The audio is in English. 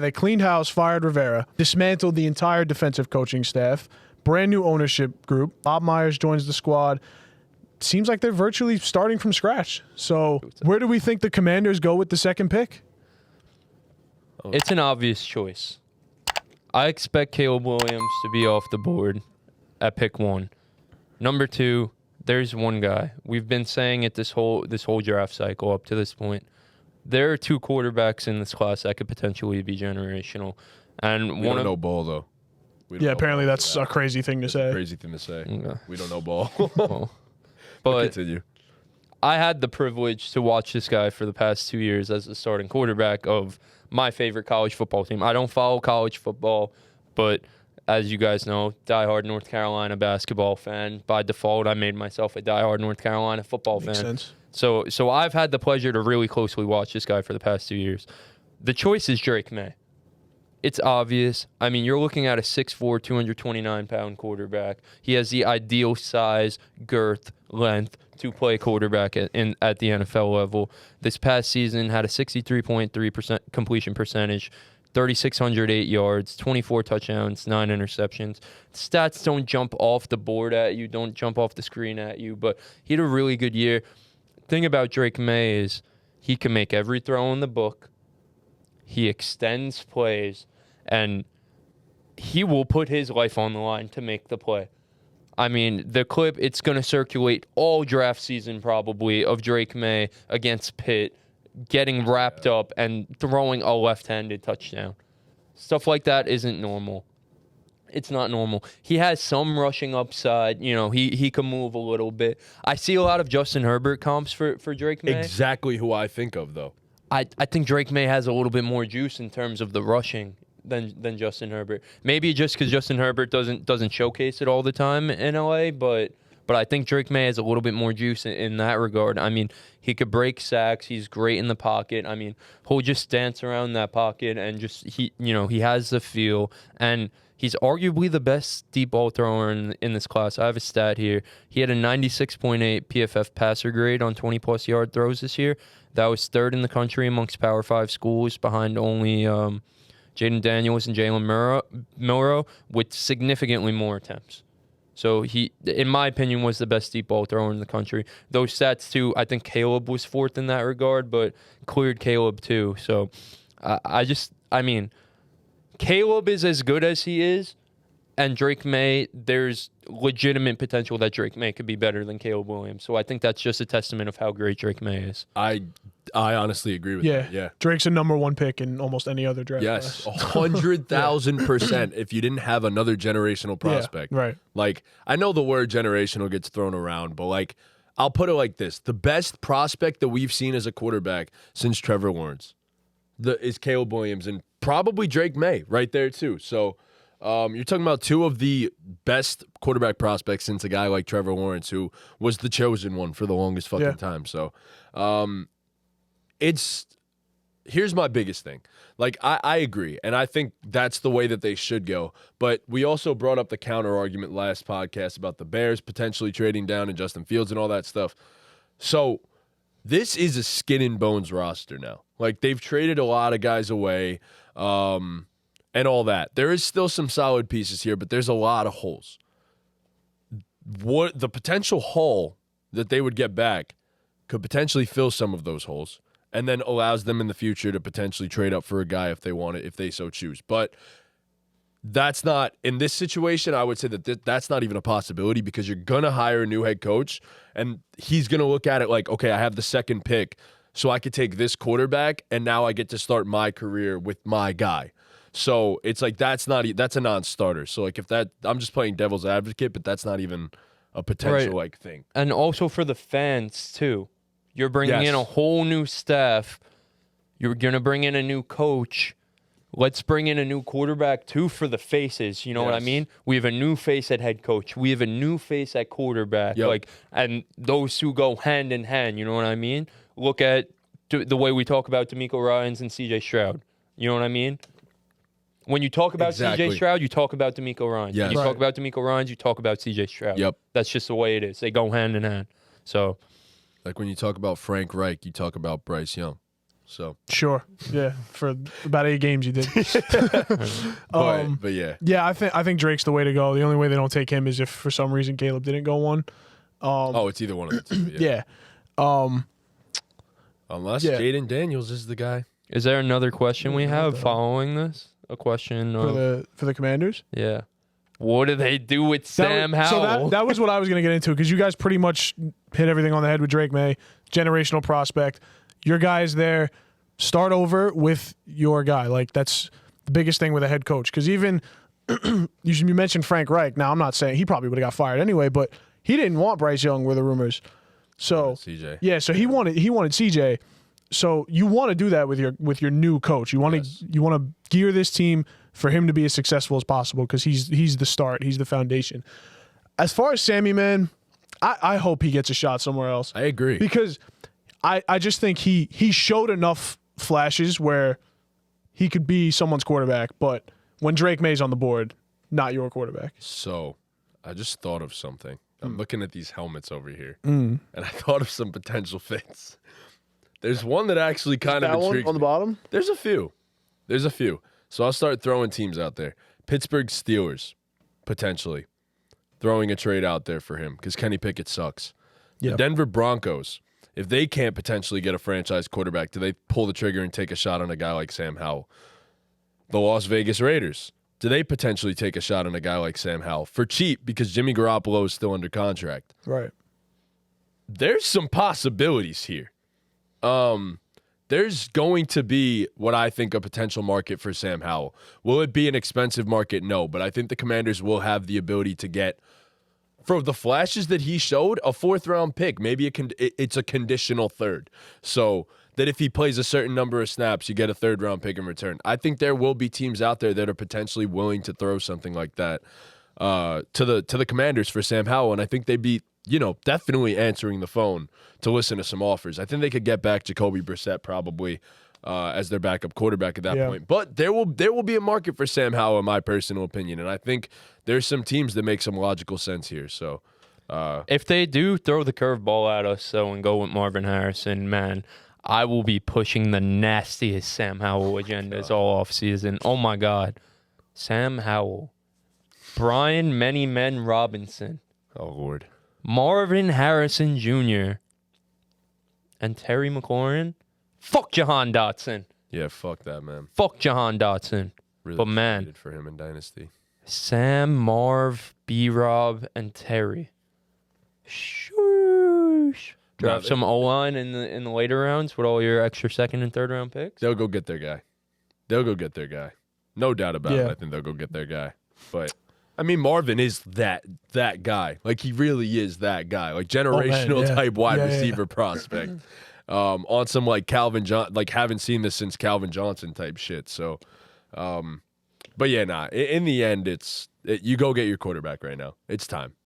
They cleaned house, fired Rivera, dismantled the entire defensive coaching staff, brand new ownership group. Bob Myers joins the squad. Seems like they're virtually starting from scratch. So where do we think the Commanders go with the second pick? It's an obvious choice. I expect Caleb Williams to be off the board at pick 1. Number 2, there's one guy. We've been saying it this whole draft cycle up to this point. There are 2 quarterbacks in this class that could potentially be generational. And we don't know Ball, though. Yeah, apparently that's a crazy thing to say. Crazy thing to say. Yeah. We don't know Ball. But continue. I had the privilege to watch this guy for the past 2 years as the starting quarterback of my favorite college football team. I don't follow college football, but as you guys know, diehard North Carolina basketball fan. By default, I made myself a diehard North Carolina football Makes fan. Sense. So I've had the pleasure to really closely watch this guy for the past 2 years. The choice is Drake Maye. It's obvious. I mean, you're looking at a 6'4", 229-pound quarterback. He has the ideal size, girth, length to play quarterback at the NFL level. This past season had a 63.3% completion percentage, 3,608 yards, 24 touchdowns, 9 interceptions. Stats don't jump off the board at you, don't jump off the screen at you, but he had a really good year. Thing about Drake Maye is he can make every throw in the book. He extends plays, and he will put his life on the line to make the play. I mean, the clip, it's going to circulate all draft season probably of Drake Maye against Pitt getting wrapped up and throwing a left-handed touchdown. Stuff like that isn't normal. It's not normal. He has some rushing upside. You know, he can move a little bit. I see a lot of Justin Herbert comps for Drake Maye. Exactly who I think of, though. I think Drake Maye has a little bit more juice in terms of the rushing than Justin Herbert. Maybe just because Justin Herbert doesn't showcase it all the time in LA, but I think Drake Maye has a little bit more juice in that regard. I mean, he could break sacks. He's great in the pocket. I mean, he'll just dance around that pocket and he has the feel, and he's arguably the best deep ball thrower in this class. I have a stat here. He had a 96.8 PFF passer grade on 20-plus yard throws this year. That was 3rd in the country amongst Power 5 schools, behind only Jaden Daniels and Jalen Milroe, with significantly more attempts. So he, in my opinion, was the best deep ball thrower in the country. Those stats, too, I think Caleb was 4th in that regard, but cleared Caleb, too. So I mean, Caleb is as good as he is, and Drake Maye, there's legitimate potential that Drake Maye could be better than Caleb Williams. So I think that's just a testament of how great Drake Maye is. I honestly agree with that. Yeah. Drake's a number 1 pick in almost any other draft Yes, class. 100,000% if you didn't have another generational prospect. Yeah, right. Like, I know the word generational gets thrown around, but like, I'll put it like this. The best prospect that we've seen as a quarterback since Trevor Lawrence is Caleb Williams, and probably Drake Maye right there too. So you're talking about 2 of the best quarterback prospects since a guy like Trevor Lawrence, who was the chosen one for the longest fucking time. So here's my biggest thing. Like, I agree, and I think that's the way that they should go. But we also brought up the counter argument last podcast about the Bears potentially trading down and Justin Fields and all that stuff. So this is a skin and bones roster now. Like, they've traded a lot of guys away and all that. There is still some solid pieces here, but there's a lot of holes. What the potential hole that they would get back could potentially fill some of those holes, and then allows them in the future to potentially trade up for a guy if they want it, if they so choose. But that's not, in this situation, I would say that that's not even a possibility, because you're going to hire a new head coach, and he's going to look at it like, okay, I have the 2nd pick, so I could take this quarterback, and now I get to start my career with my guy. So it's like that's a non-starter. So like I'm just playing devil's advocate, but that's not even a potential like thing. And also for the fans too. You're bringing in a whole new staff. You're going to bring in a new coach. Let's bring in a new quarterback, too, for the faces. You know what I mean? We have a new face at head coach. We have a new face at quarterback. Yep. And those two go hand in hand. You know what I mean? Look at the way we talk about DeMeco Ryans and C.J. Stroud. You know what I mean? When you talk about C.J. Stroud, you talk about DeMeco Ryans. Yes. When you talk about DeMeco Ryans, you talk about C.J. Stroud. Yep. That's just the way it is. They go hand in hand. So, like when you talk about Frank Reich, you talk about Bryce Young. So Sure. Yeah. For about 8 games you did. but yeah. Yeah, I think Drake's the way to go. The only way they don't take him is if for some reason Caleb didn't go one. It's either one of the two. Yeah. Unless Yeah. Jaden Daniels is the guy. Is there another question we have following this? A question For the Commanders? yeah. What do they do with Sam Howell? So that was what I was going to get into because you guys pretty much hit everything on the head with Drake Maye, generational prospect. Your guy is there. Start over with your guy. Like, that's the biggest thing with a head coach. Because even you mentioned Frank Reich. Now, I'm not saying he probably would have got fired anyway, but he didn't want Bryce Young, were the rumors. So CJ. yeah, so he wanted CJ. So you want to do that with your new coach. You want to gear this team for him to be as successful as possible because he's the start. He's the foundation. As far as Sammy, man, I hope he gets a shot somewhere else. I agree. Because I just think he showed enough flashes where he could be someone's quarterback, but when Drake May's on the board, not your quarterback. So I just thought of something. I'm looking at these helmets over here, and I thought of some potential fits. There's one that actually kind of intrigues on the me. bottom? There's a few. So I'll start throwing teams out there. Pittsburgh Steelers, potentially. Throwing a trade out there for him because Kenny Pickett sucks. Yeah. The Denver Broncos, if they can't potentially get a franchise quarterback, do they pull the trigger and take a shot on a guy like Sam Howell? The Las Vegas Raiders, do they potentially take a shot on a guy like Sam Howell for cheap because Jimmy Garoppolo is still under contract? Right. There's some possibilities here. There's going to be what I think a potential market for Sam Howell. Will it be an expensive market? No, but I think the Commanders will have the ability to get, for the flashes that he showed, a 4th-round pick. Maybe it's a conditional third. So that if he plays a certain number of snaps, you get a 3rd-round pick in return. I think there will be teams out there that are potentially willing to throw something like that to the Commanders for Sam Howell, and I think they'd be, definitely answering the phone to listen to some offers. I think they could get back Jacoby Brissett probably as their backup quarterback at that point. But there will be a market for Sam Howell, in my personal opinion, and I think there's some teams that make some logical sense here. So if they do throw the curveball at us and go with Marvin Harrison, man, I will be pushing the nastiest Sam Howell agendas all offseason. Oh, my God. Sam Howell. Brian Many Men Robinson. oh Lord, Marvin Harrison Jr. and Terry McLaurin. Fuck Jahan Dotson. yeah, fuck that, man. Fuck Jahan Dotson. Really But, man, excited for him in Dynasty. Sam, Marv, B-Rob, and Terry. Shoosh. Draft some O-line in the later rounds with all your extra 2nd and 3rd round picks. They'll go get their guy. No doubt about it. I think they'll go get their guy. But I mean, Marvin is that guy. Like, he really is that guy. Like, generational type wide receiver prospect. On some like Calvin Johnson, like haven't seen this since Calvin Johnson type shit. So, but yeah, in the end, you go get your quarterback right now. It's time.